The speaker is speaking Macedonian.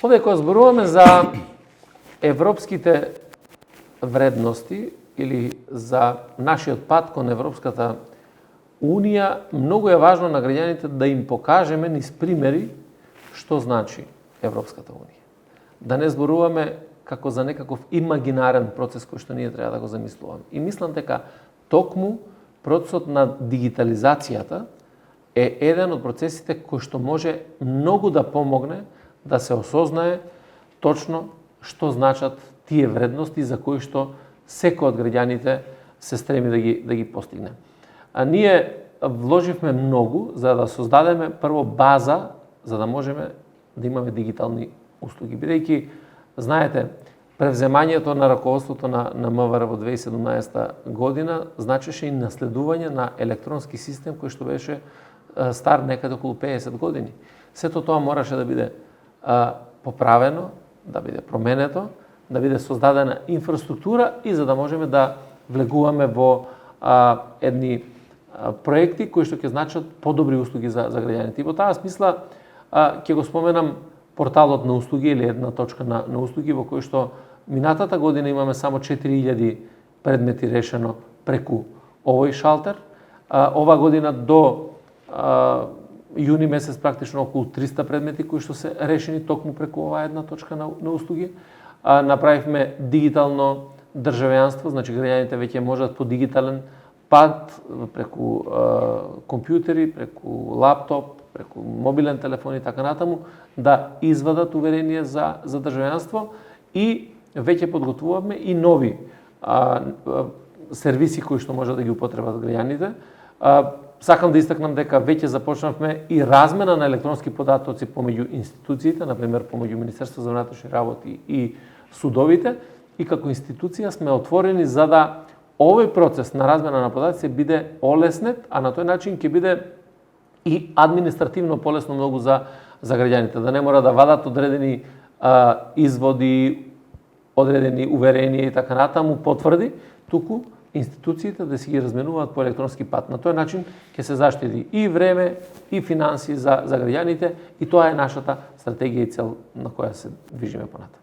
Овде кога зборуваме за европските вредности или за нашиот пат кон Европската Унија, многу е важно на граѓаните да им покажеме низ примери што значи Европската Унија. Да не зборуваме како за некаков имагинарен процес кој што ние треба да го замислуваме. И мислам дека токму процесот на дигитализацијата е еден од процесите кој што може многу да помогне да се осознае точно што значат тие вредности за кои што секој од граѓаните се стреми да ги постигне. А ние вложивме многу за да создадеме прво база за да можеме да имаме дигитални услуги. Бидејќи, знаете, превземањето на раководството на МВР во 2017 година значеше и наследување на електронски систем кој што беше стар некаде околу 50 години. Сето тоа мораше да биде поправено, да биде променето, да биде создадена инфраструктура и за да можеме да влегуваме во едни проекти кои што ќе значат подобри услуги за граѓаните. И во таа смисла ќе го споменам порталот на услуги или една точка на услуги во кој што минатата година имаме само 4000 предмети решено преку овој шалтер. Ова година до јуни месец практично околу 300 предмети кои што се решени токму преку оваа една точка на услуги. Направивме дигитално државјанство, значи граѓаните веќе можат по дигитален пат преку компјутери, преку лаптоп, преку мобилен телефон и така натаму да извадат уверение за државјанство и веќе подготвуваме и нови сервиси кои што можат да ги употребат граѓаните. Сакам да истакнам дека веќе започнавме и размена на електронски податоци помеѓу институциите, например помеѓу Министерство за внатрешни работи и судовите, и како институција сме отворени за да овој процес на размена на податоци биде олеснет, а на тој начин ќе биде и административно полесно многу за граѓаните, да не мора да вадат одредени изводи, одредени уверенија и така натаму, потврди, туку институциите да си ги разменуваат по електронски пат. На тој начин ќе се заштити и време, и финанси за граѓаните, и тоа е нашата стратегија и цел на која се движиме понатаму.